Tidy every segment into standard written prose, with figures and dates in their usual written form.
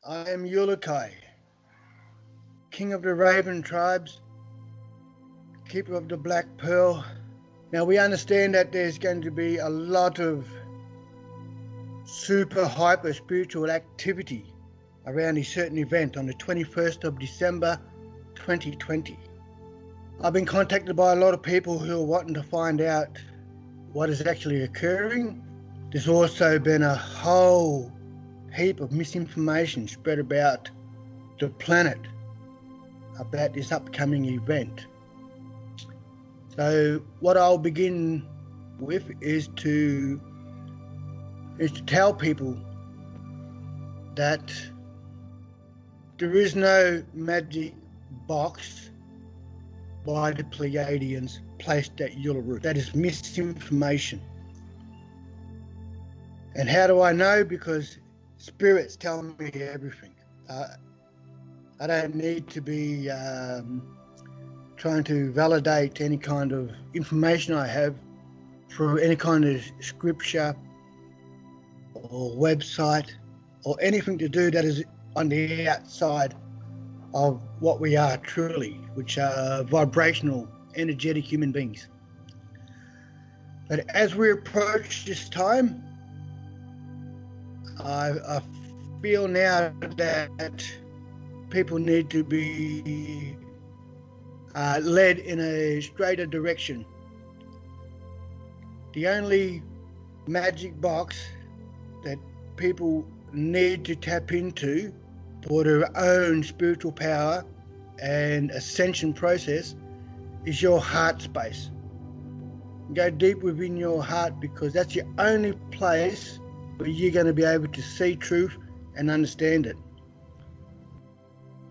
I am Uluki, King of the Raven Tribes, Keeper of the Black Pearl. Now we understand that there's going to be a lot of super hyper spiritual activity around a certain event on the 21st of December 2020. I've been contacted by a lot of people who are wanting to find out what is actually occurring. There's also been a whole heap of misinformation spread about the planet about this upcoming event. So what I'll begin with is to tell people that there is no magic box by the Pleiadians placed at Uluru. That is misinformation. And how do I know? Because spirits tell me everything. I don't need to be trying to validate any kind of information I have through any kind of scripture or website or anything to do that is on the outside of what we are truly, which are vibrational, energetic human beings. But as we approach this time, I feel now that people need to be led in a straighter direction. The only magic box that people need to tap into for their own spiritual power and ascension process is your heart space. Go deep within your heart, because that's the only place where you're going to be able to see truth and understand it.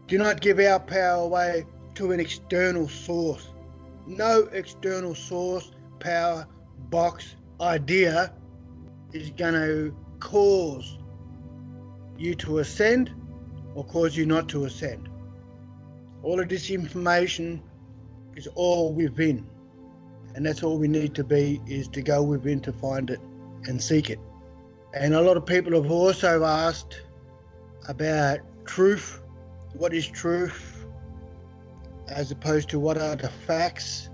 Do not give our power away to an external source. No external source, power, box, idea is going to cause you to ascend or cause you not to ascend. All of this information is all within, and that's all we need to be, is to go within to find it and seek it. And a lot of people have also asked about truth. What is truth, as opposed to what are the facts,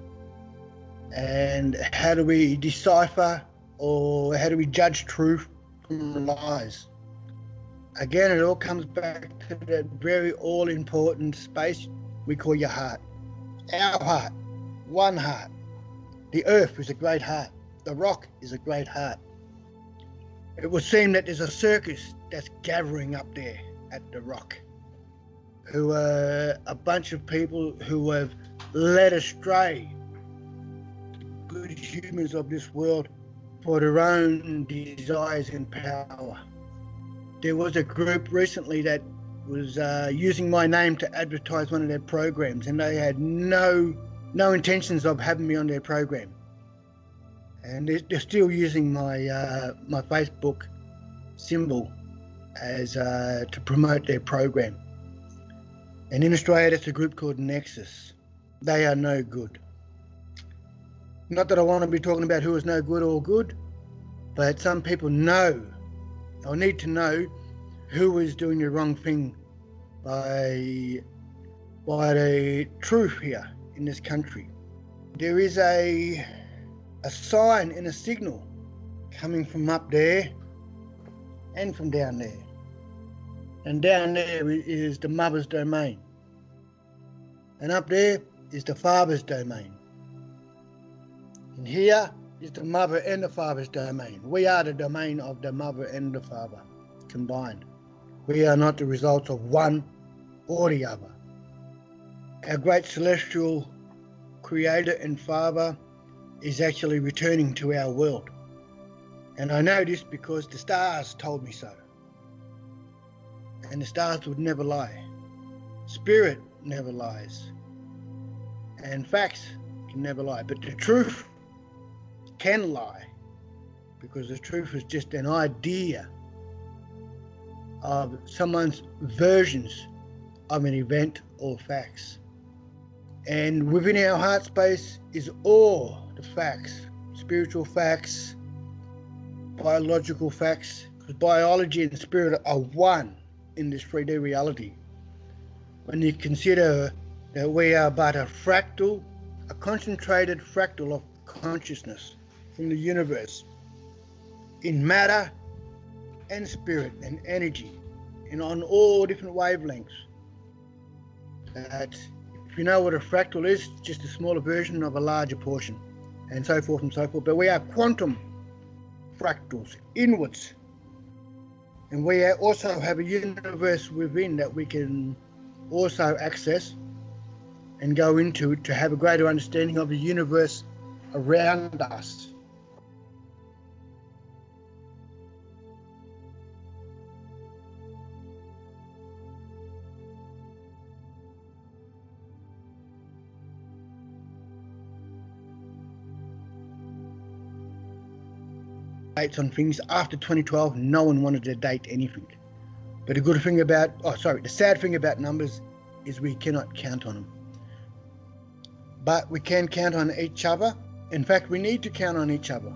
and how do we decipher or how do we judge truth from lies? Again, it all comes back to that very all-important space we call your heart. Our heart, one heart. The earth is a great heart. The rock is a great heart. It would seem that there's a circus that's gathering up there at the rock, who are a bunch of people who have led astray good humans of this world for their own desires and power. There was a group recently that was using my name to advertise one of their programs, and they had no intentions of having me on their program. And they're still using my my Facebook symbol as to promote their program. And in Australia, that's a group called Nexus. They are no good. Not that I want to be talking about who is no good or good, but some people know, or need to know, who is doing the wrong thing by the truth here in this country. There is a sign and a signal coming from up there and from down there. And down there is the mother's domain. And up there is the father's domain. And here is the mother and the father's domain. We are the domain of the mother and the father combined. We are not the results of one or the other. Our great celestial creator and father is actually returning to our world. And I know this because the stars told me so. And the stars would never lie. Spirit never lies. And facts can never lie. But the truth can lie, because the truth is just an idea of someone's versions of an event or facts. And within our heart space is all the facts, spiritual facts, biological facts, because biology and spirit are one. in this 3D reality. When you consider that we are but a fractal, a concentrated fractal of consciousness from the universe in matter and spirit and energy and on all different wavelengths. That if you know what a fractal is, just a smaller version of a larger portion, and so forth and so forth. But we are quantum fractals inwards, and we also have a universe within that we can also access and go into to have a greater understanding of the universe around us. Dates on things after 2012, no one wanted to date anything. But the sad thing about numbers is we cannot count on them. But we can count on each other. In fact, we need to count on each other.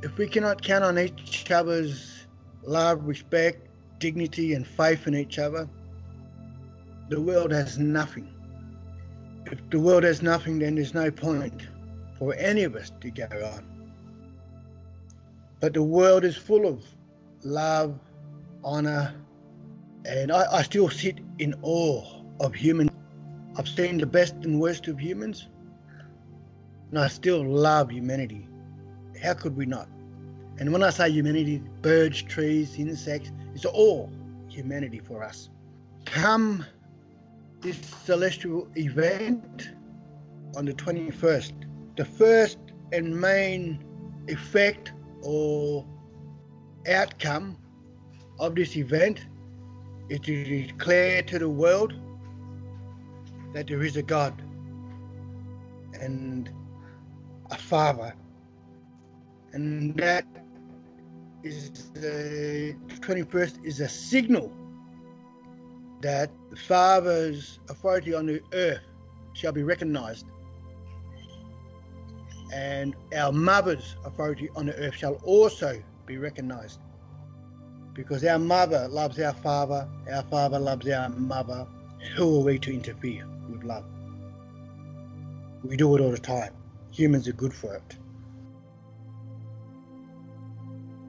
If we cannot count on each other's love, respect, dignity, and faith in each other, the world has nothing. If the world has nothing, then there's no point for any of us to go on. But the world is full of love, honor, and I still sit in awe of humans. I've seen the best and worst of humans, and I still love humanity. How could we not? And when I say humanity, birds, trees, insects, it's all humanity for us. Come this celestial event on the 21st, the first and main effect or outcome of this event is to declare to the world that there is a God and a Father, and that is the 21st is a signal that the Father's authority on the earth shall be recognized, and our mother's authority on the earth shall also be recognized. Because our mother loves our father loves our mother. Who are we to interfere with love? We do it all the time. Humans are good for it.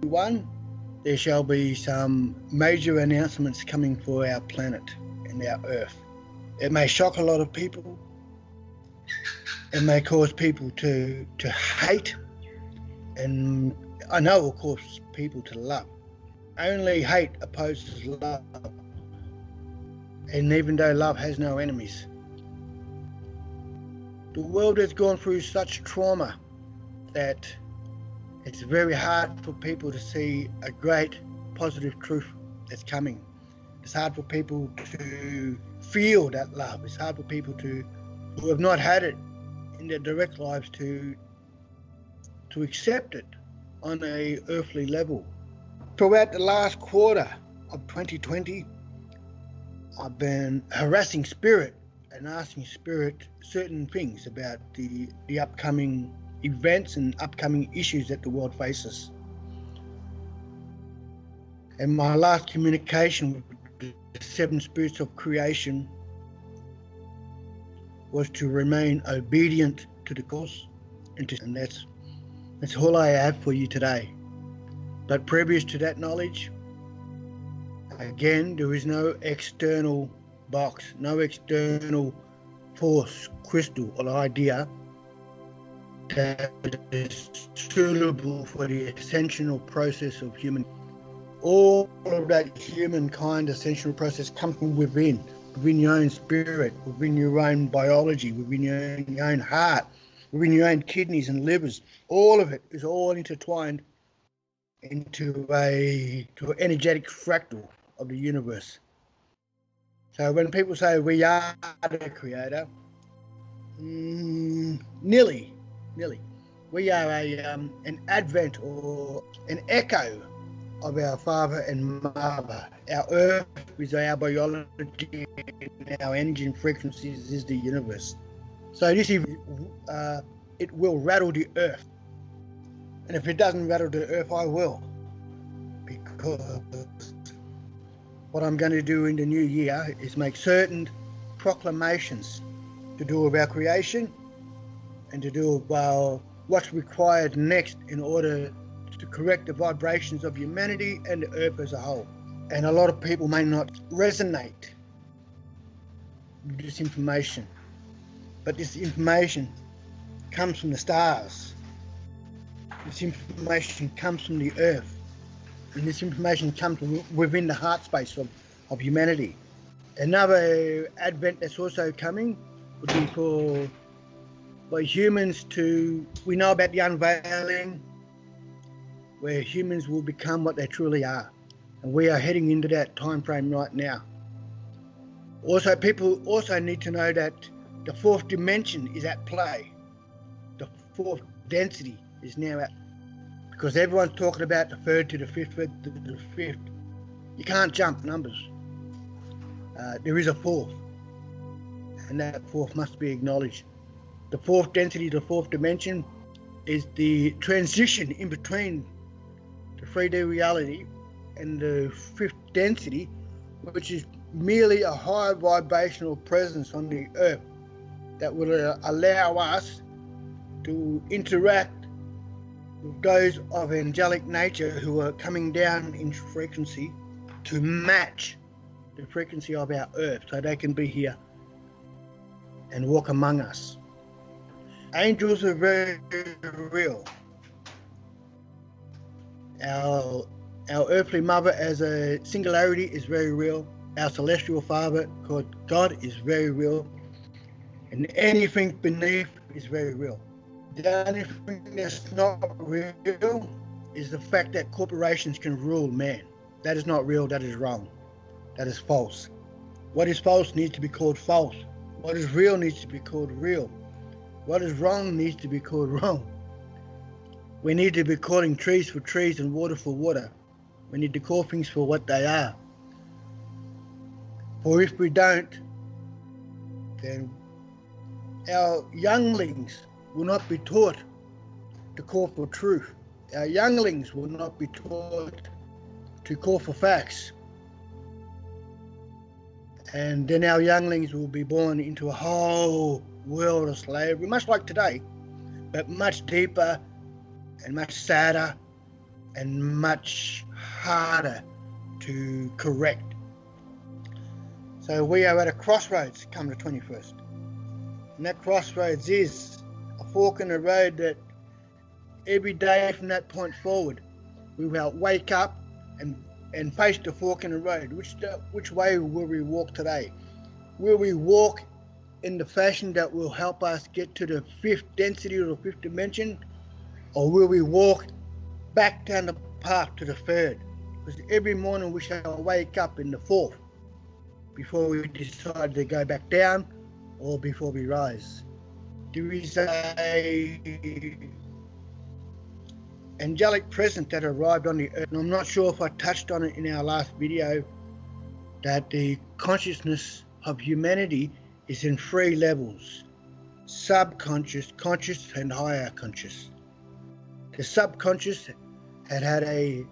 One, there shall be some major announcements coming for our planet and our earth. It may shock a lot of people. It may cause people to hate, and I know it will cause people to love. Only hate opposes love, and even though love has no enemies. The world has gone through such trauma that it's very hard for people to see a great positive truth that's coming. It's hard for people to feel that love. It's hard for people who have not had it in their direct lives to accept it on a earthly level. Throughout the last quarter of 2020, I've been harassing Spirit and asking Spirit certain things about the upcoming events and upcoming issues that the world faces. And my last communication with the seven spirits of creation was to remain obedient to the course, and that's all I have for you today. But previous to that knowledge, again, there is no external box, no external force, crystal, or idea that is suitable for the ascensional process of human. All of that humankind ascensional process comes from within your own spirit, within your own biology, within your own heart, within your own kidneys and livers. All of it is all intertwined into an energetic fractal of the universe. So when people say we are the creator, nearly. We are an advent or an echo of our father and mother. Our earth is our biology, and our energy and frequencies is the universe. So this it will rattle the earth. And if it doesn't rattle the earth, I will. Because what I'm going to do in the new year is make certain proclamations to do with our creation and to do with what's required next in order to correct the vibrations of humanity and the earth as a whole. And a lot of people may not resonate with this information, but this information comes from the stars. This information comes from the earth. And this information comes from within the heart space of humanity. Another advent that's also coming would be for humans to, we know about the unveiling, where humans will become what they truly are. And we are heading into that time frame right now. Also, people also need to know that the fourth dimension is at play. The fourth density is now at, because everyone's talking about the third to the fifth, third to the fifth. You can't jump numbers. There is a fourth, and that fourth must be acknowledged. The fourth density, the fourth dimension, is the transition in between the 3D reality and the fifth density, which is merely a higher vibrational presence on the earth that will allow us to interact with those of angelic nature who are coming down in frequency to match the frequency of our earth, so they can be here and walk among us. Angels are very real. Our earthly mother as a singularity is very real. Our celestial father called God is very real. And anything beneath is very real. The only thing that's not real is the fact that corporations can rule man. That is not real, that is wrong. That is false. What is false needs to be called false. What is real needs to be called real. What is wrong needs to be called wrong. We need to be calling trees for trees and water for water. We need to call things for what they are. For if we don't, then our younglings will not be taught to call for truth. Our younglings will not be taught to call for facts. And then our younglings will be born into a whole world of slavery, much like today, but much deeper and much sadder and much harder to correct. So we are at a crossroads come the 21st. And that crossroads is a fork in the road that every day from that point forward, we will wake up and face the fork in the road. Which way will we walk today? Will we walk in the fashion that will help us get to the fifth density or the fifth dimension? Or will we walk back down the path to the third? Because every morning we shall wake up in the fourth before we decide to go back down or before we rise. There is a angelic presence that arrived on the earth, and I'm not sure if I touched on it in our last video, that the consciousness of humanity is in 3 levels: subconscious, conscious, and higher conscious. The subconscious had a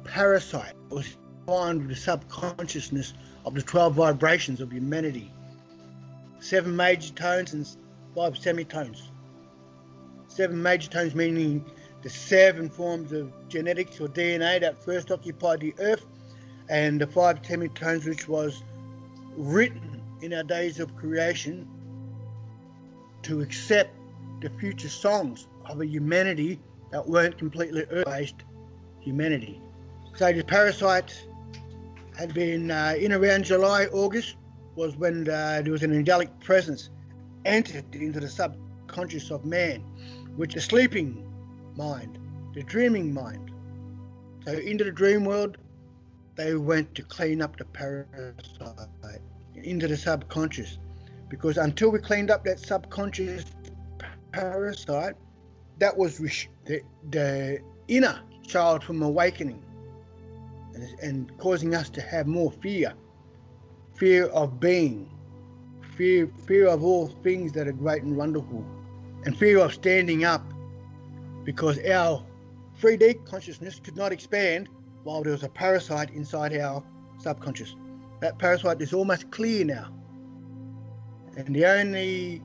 parasite that was defined with the subconsciousness of the 12 vibrations of humanity. 7 major tones and 5 semitones. 7 major tones meaning the 7 forms of genetics or DNA that first occupied the earth, and the 5 semitones which was written in our days of creation to accept the future songs of a humanity that weren't completely earth-based humanity. So the parasite had been in around July, August, was when there was an angelic presence entered into the subconscious of man, which the sleeping mind, the dreaming mind. So into the dream world, they went to clean up the parasite into the subconscious, because until we cleaned up that subconscious parasite, that was the inner child from awakening and causing us to have more fear of being, fear of all things that are great and wonderful, and fear of standing up, because our 3D consciousness could not expand while there was a parasite inside our subconscious. That parasite is almost clear now. And the only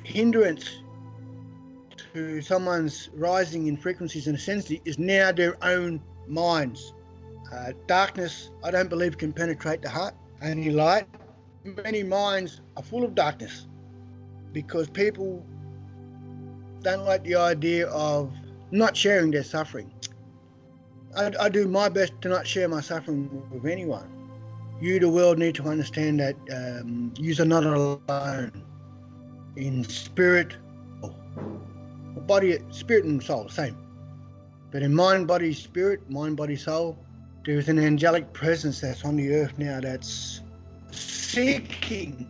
hindrance to someone's rising in frequencies and ascendancy is now their own minds. Darkness, I don't believe, can penetrate the heart, only light. Many minds are full of darkness because people don't like the idea of not sharing their suffering. I do my best to not share my suffering with anyone. You, the world, need to understand that you are not alone. In spirit, body, spirit and soul, same. But in mind, body, spirit, mind, body, soul, there is an angelic presence that's on the earth now that's seeking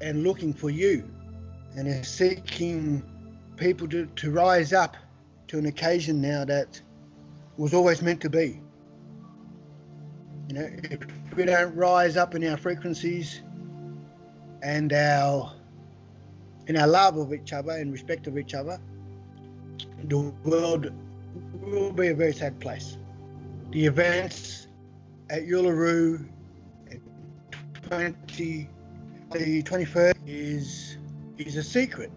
and looking for you, and is seeking people to rise up to an occasion now that was always meant to be. You know, if we don't rise up in our frequencies and in our love of each other and respect of each other, the world will be a very sad place. The events at Uluru the 21st is a secret,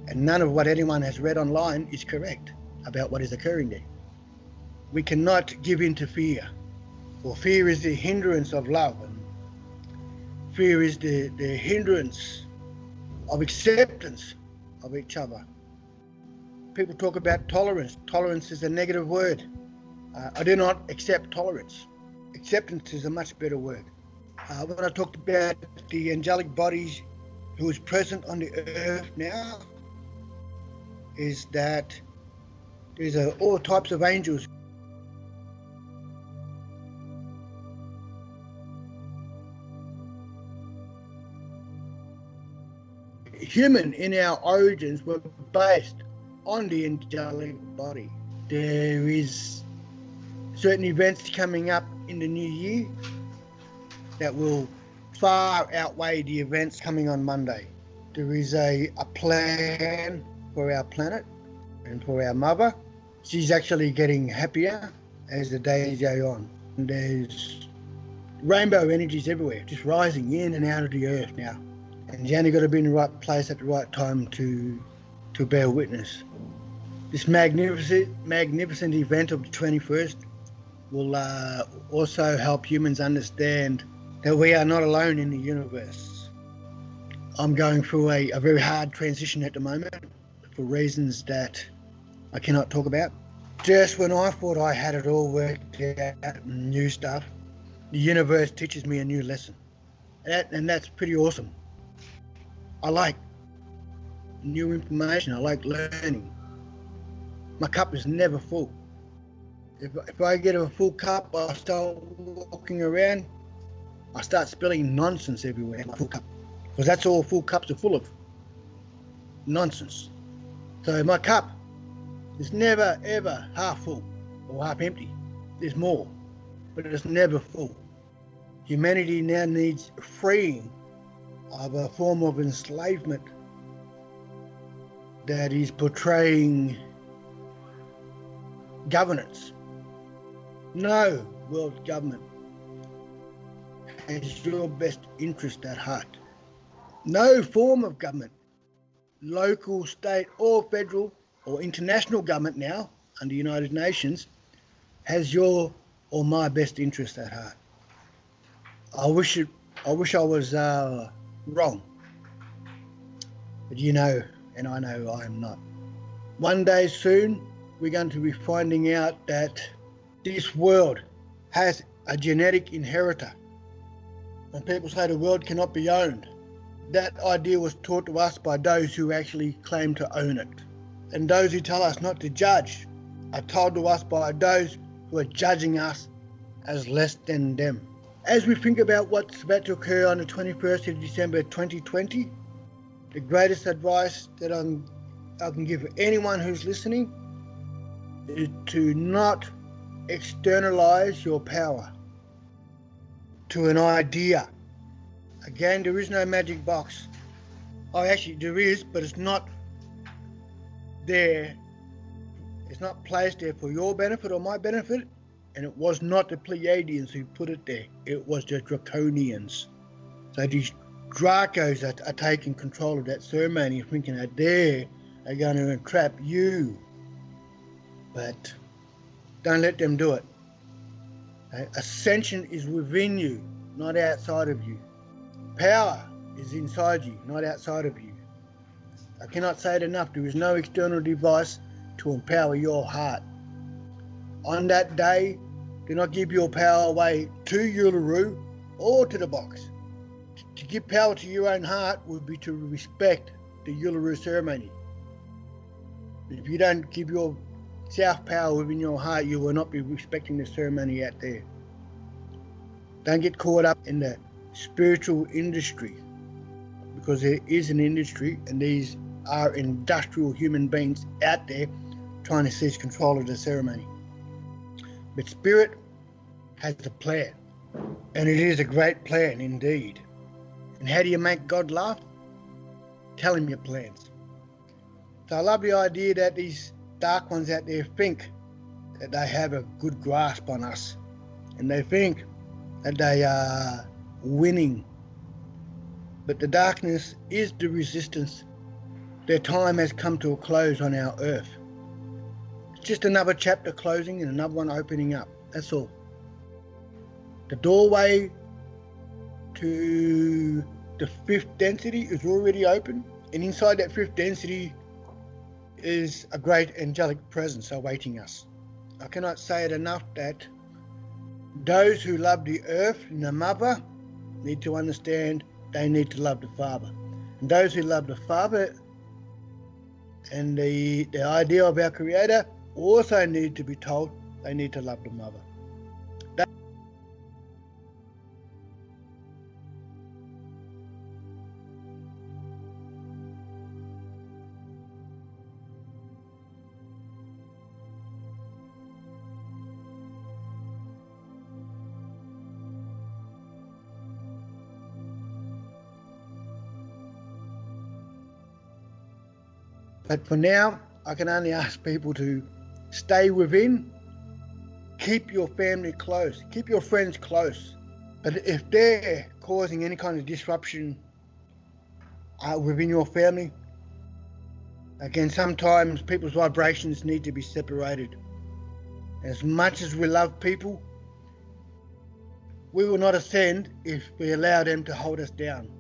and none of what anyone has read online is correct about what is occurring there. We cannot give in to fear, for fear is the hindrance of love, and fear is the hindrance of acceptance of each other. People talk about tolerance. Tolerance is a negative word. I do not accept tolerance. Acceptance is a much better word. When I talked about the angelic bodies who is present on the earth now, is that there's all types of angels. Human in our origins were based on the angelic body. There is certain events coming up in the new year that will far outweigh the events coming on Monday. There is a plan for our planet and for our mother. She's actually getting happier as the days go on. And there's rainbow energies everywhere, just rising in and out of the earth now. And you only got to be in the right place at the right time to bear witness. This magnificent event of the 21st will also help humans understand that we are not alone in the universe. I'm going through a very hard transition at the moment for reasons that I cannot talk about. Just when I thought I had it all worked out and new stuff, the universe teaches me a new lesson. And that's pretty awesome. I like new information. I like learning. My cup is never full. If I get a full cup, I start walking around, I start spilling nonsense everywhere in my full cup. Because that's all full cups are full of. Nonsense. So my cup is never ever half full or half empty. There's more, but it's never full. Humanity now needs freeing of a form of enslavement that is portraying governance. No world government has your best interest at heart. No form of government, local, state or federal or international government now under the United Nations, has your or my best interest at heart. I wish I was wrong, but you know, and I know I am not. One day soon we're going to be finding out that this world has a genetic inheritor. When people say the world cannot be owned, that idea was taught to us by those who actually claim to own it. And those who tell us not to judge are told to us by those who are judging us as less than them. As we think about what's about to occur on the 21st of December 2020, the greatest advice that I can give anyone who's listening is to not externalize your power to an idea. Again, there is no magic box. Oh, actually there is, but it's not there. It's not placed there for your benefit or my benefit. And it was not the Pleiadians who put it there. It was the Draconians. So these Dracos are taking control of that ceremony, thinking that they are going to entrap you. But don't let them do it. Ascension is within you, not outside of you. Power is inside you, not outside of you. I cannot say it enough. There is no external device to empower your heart. On that day, do not give your power away to Uluru or to the box. To give power to your own heart would be to respect the Uluru ceremony. If you don't give your self-power within your heart, you will not be respecting the ceremony out there. Don't get caught up in the spiritual industry, because there is an industry and these are industrial human beings out there trying to seize control of the ceremony. But Spirit has a plan, and it is a great plan indeed. And how do you make God laugh? Tell him your plans. So I love the idea that these dark ones out there think that they have a good grasp on us, and they think that they are winning. But the darkness is the resistance. Their time has come to a close on our earth. It's just another chapter closing and another one opening up. That's all. The doorway to the fifth density is already open, and inside that fifth density is a great angelic presence awaiting us. I cannot say it enough that those who love the earth and the mother need to understand they need to love the Father. And those who love the Father and the idea of our Creator also need to be told they need to love the mother. But for now, I can only ask people to stay within, keep your family close, keep your friends close. But if they're causing any kind of disruption within your family, again, sometimes people's vibrations need to be separated. As much as we love people, we will not ascend if we allow them to hold us down.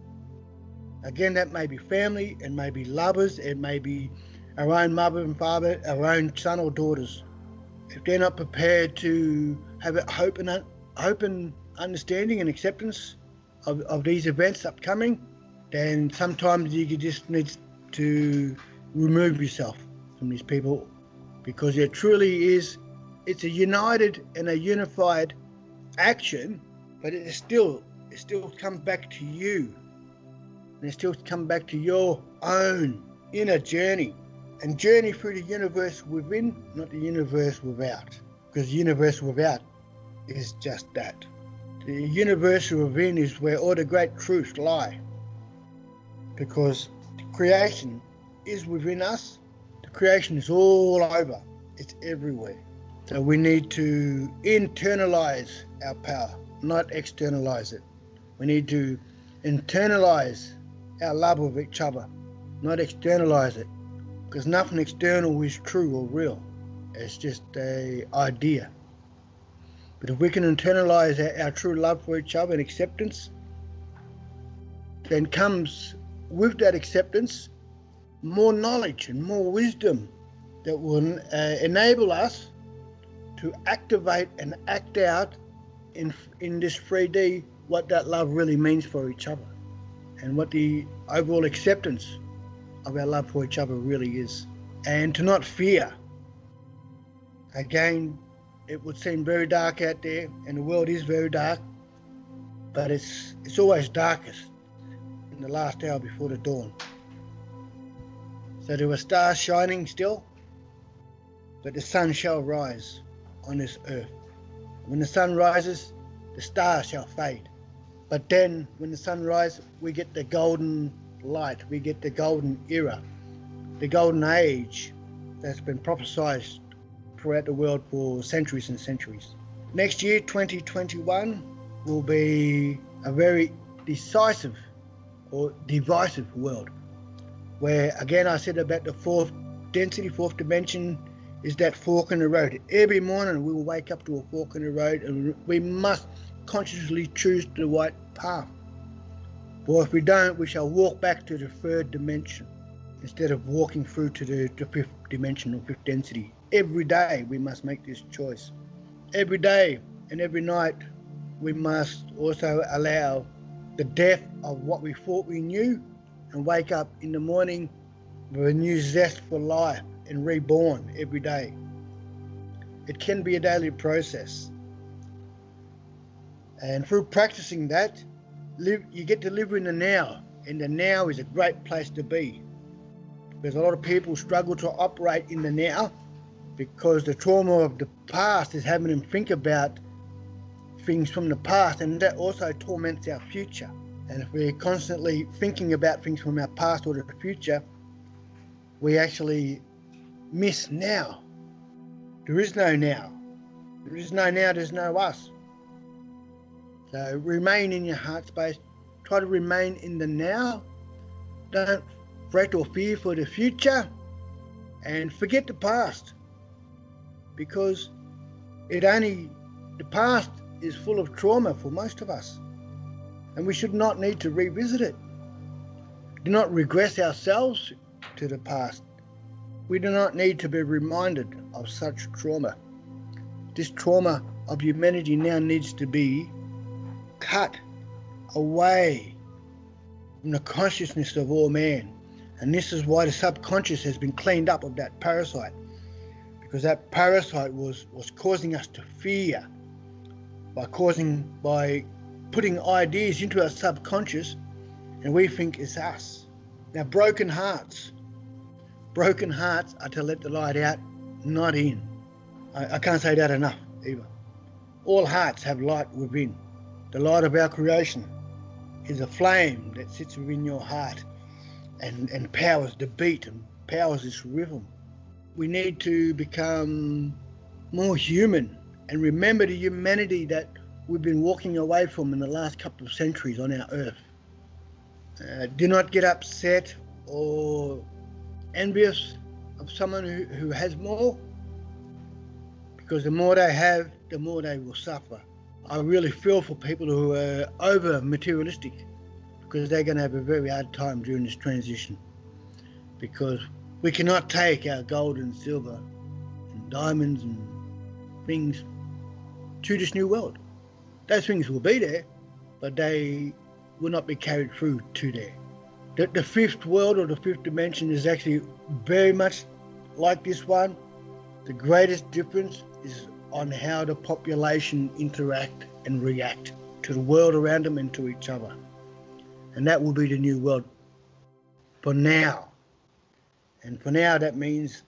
Again, that may be family, it may be lovers, it may be our own mother and father, our own son or daughters. If they're not prepared to have an open understanding and acceptance of these events upcoming, then sometimes you just need to remove yourself from these people, because it truly is, it's a united and a unified action, but it still comes back to you. And it still comes back to your own inner journey, and journey through the universe within, not the universe without, because the universe without is just that. The universe within is where all the great truths lie, because the creation is within us. The creation is all over. It's everywhere. So we need to internalize our power, not externalize it. We need to internalize our love of each other, not externalize it, because nothing external is true or real. It's just an idea. But if we can internalize our true love for each other and acceptance, then comes with that acceptance more knowledge and more wisdom that will enable us to activate and act out in this 3D what that love really means for each other, and what the overall acceptance of our love for each other really is. And to not fear. Again, it would seem very dark out there, and the world is very dark, but it's always darkest in the last hour before the dawn. So there are stars shining still, but the sun shall rise on this earth. When the sun rises, the stars shall fade. But then, when the sun rises, we get the golden light, we get the golden era, the golden age that's been prophesied throughout the world for centuries and centuries. Next year, 2021, will be a very decisive or divisive world, where, again, I said about the fourth density, fourth dimension, is that fork in the road. Every morning we will wake up to a fork in the road, and we must consciously choose the right path. For if we don't, we shall walk back to the third dimension instead of walking through to the fifth dimension or fifth density. Every day we must make this choice. Every day and every night we must also allow the death of what we thought we knew and wake up in the morning with a new zest for life and reborn every day. It can be a daily process. And through practicing that, you get to live in the now, and the now is a great place to be. Because a lot of people struggle to operate in the now because the trauma of the past is having them think about things from the past, and that also torments our future. And if we're constantly thinking about things from our past or the future, we actually miss now. There is no now. There is no now, there's no us. So remain in your heart space. Try to remain in the now. Don't fret or fear for the future. And forget the past. Because the past is full of trauma for most of us. And we should not need to revisit it. Do not regress ourselves to the past. We do not need to be reminded of such trauma. This trauma of humanity now needs to be cut away from the consciousness of all man. And this is why the subconscious has been cleaned up of that parasite. Because that parasite was causing us to fear by putting ideas into our subconscious, and we think it's us. Now, broken hearts are to let the light out, not in. I can't say that enough either. All hearts have light within. The light of our creation is a flame that sits within your heart and powers the beat and powers this rhythm. We need to become more human and remember the humanity that we've been walking away from in the last couple of centuries on our earth. Do not get upset or envious of someone who has more, because the more they have, the more they will suffer. I really feel for people who are over materialistic, because they're going to have a very hard time during this transition, because we cannot take our gold and silver and diamonds and things to this new world. Those things will be there, but they will not be carried through to there. The fifth world or the fifth dimension is actually very much like this one. The greatest difference is on how the population interact and react to the world around them and to each other. And that will be the new world for now. And for now, that means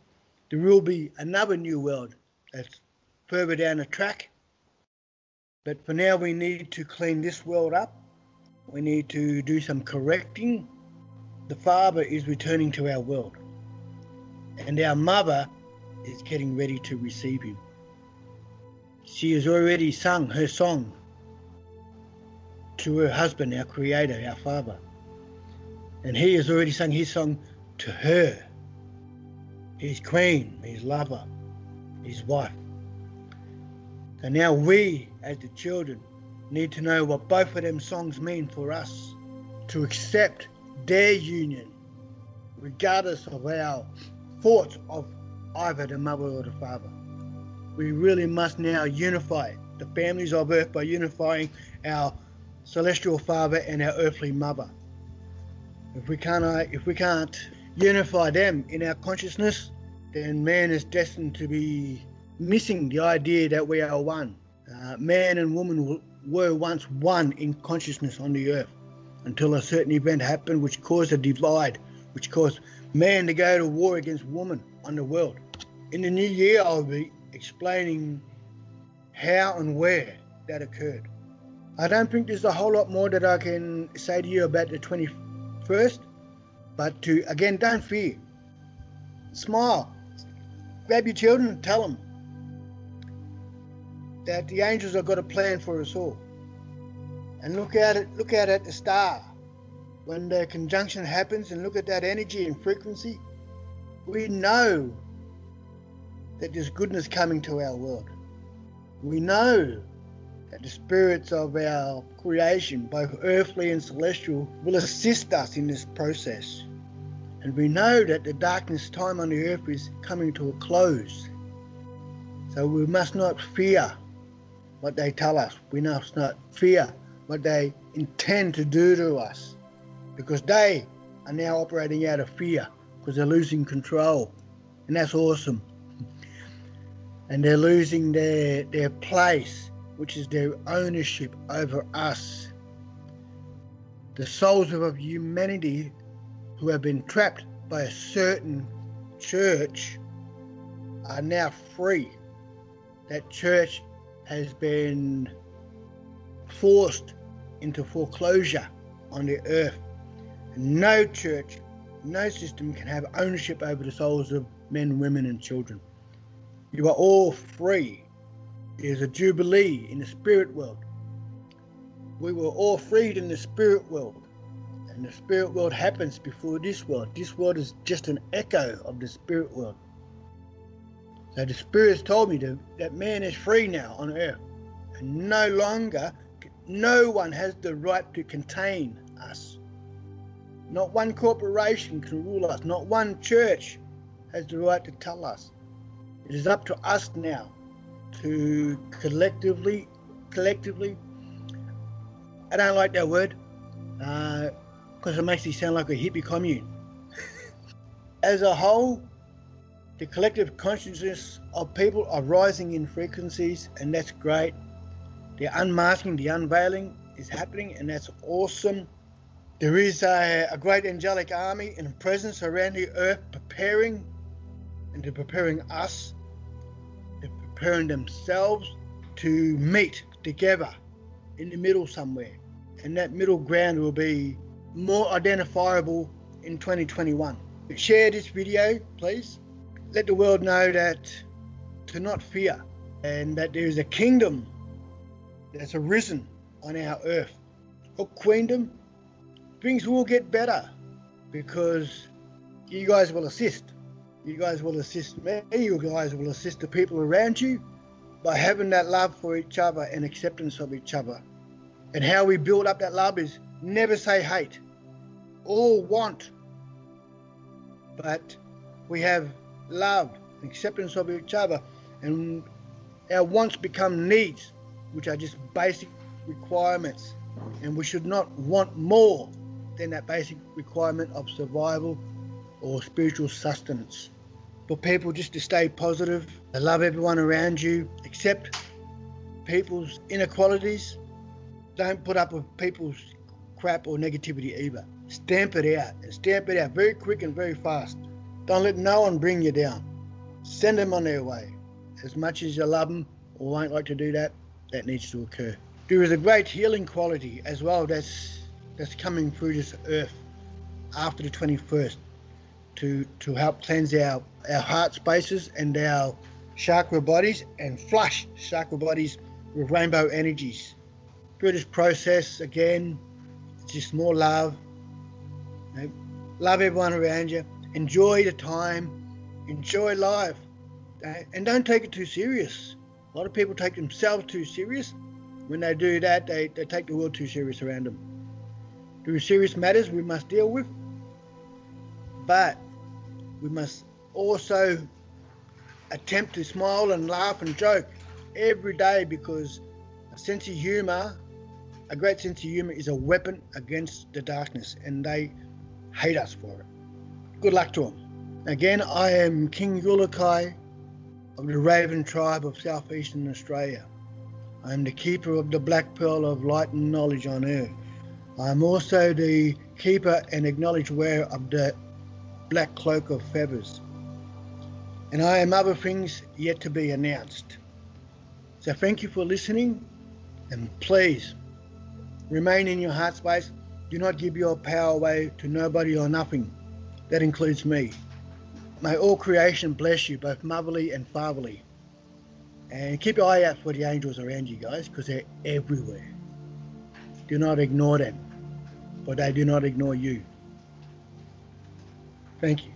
there will be another new world that's further down the track. But for now, we need to clean this world up. We need to do some correcting. The Father is returning to our world, and our Mother is getting ready to receive him. She has already sung her song to her husband, our Creator, our Father. And he has already sung his song to her, his queen, his lover, his wife. And now we, as the children, need to know what both of them songs mean for us, to accept their union, regardless of our thoughts of either the mother or the father. We really must now unify the families of earth by unifying our celestial father and our earthly mother. If we can't unify them in our consciousness, then man is destined to be missing the idea that we are one. Man and woman were once one in consciousness on the earth, until a certain event happened which caused a divide, which caused man to go to war against woman on the world. In the new year, I'll be explaining how and where that occurred. I don't think there's a whole lot more that I can say to you about the 21st, but again, don't fear. Smile. Grab your children and tell them. that the angels have got a plan for us all. And look out at the star. When the conjunction happens and look at that energy and frequency, we know that there's goodness coming to our world. We know that the spirits of our creation, both earthly and celestial, will assist us in this process. And we know that the darkness time on the earth is coming to a close. So we must not fear what they tell us. We must not fear what they intend to do to us, because they are now operating out of fear because they're losing control, and that's awesome. And they're losing their place, which is their ownership over us. The souls of humanity who have been trapped by a certain church are now free. That church has been forced into foreclosure on the earth. No church, no system can have ownership over the souls of men, women and children. You are all free. There's a jubilee in the spirit world. We were all freed in the spirit world. And the spirit world happens before this world. This world is just an echo of the spirit world. So the spirits told me that man is free now on earth. And no longer, no one has the right to contain us. Not one corporation can rule us. Not one church has the right to tell us. It is up to us now to collectively, I don't like that word, because it makes me sound like a hippie commune. As a whole, the collective consciousness of people are rising in frequencies, and that's great. The unmasking, the unveiling is happening, and that's awesome. There is a great angelic army and presence around the earth preparing, and they're preparing us, they're preparing themselves to meet together in the middle somewhere. And that middle ground will be more identifiable in 2021. Share this video, please. Let the world know that to not fear, and that there is a kingdom that's arisen on our earth. A queendom. Things will get better because you guys will assist. You guys will assist me. You guys will assist the people around you by having that love for each other and acceptance of each other. And how we build up that love is never say hate. All want. But we have love and acceptance of each other, and our wants become needs, which are just basic requirements. And we should not want more than that basic requirement of survival or spiritual sustenance. For people just to stay positive, to love everyone around you, accept people's inequalities, don't put up with people's crap or negativity either. Stamp it out, and stamp it out very quick and very fast. Don't let no one bring you down. Send them on their way. As much as you love them or won't like to do that, that needs to occur. There is a great healing quality as well that's coming through this earth after the 21st to help cleanse our heart spaces and our chakra bodies and flush chakra bodies with rainbow energies. Through this process, again, it's just more love. You know, love everyone around you. Enjoy the time. Enjoy life. And don't take it too serious. A lot of people take themselves too serious. When they do that, they take the world too serious around them. There are serious matters we must deal with, but we must also attempt to smile and laugh and joke every day, because a sense of humour, a great sense of humour, is a weapon against the darkness, and they hate us for it. Good luck to them. Again, I am King Uluki of the Raven tribe of southeastern Australia. I am the keeper of the black pearl of light and knowledge on earth. I am also the keeper and acknowledged wearer of the black cloak of feathers. And I am other things yet to be announced. So thank you for listening, and please remain in your heart space. Do not give your power away to nobody or nothing. That includes me. May all creation bless you, both motherly and fatherly. And keep your eye out for the angels around you guys, because they're everywhere. Do not ignore them, but they do not ignore you. Thank you.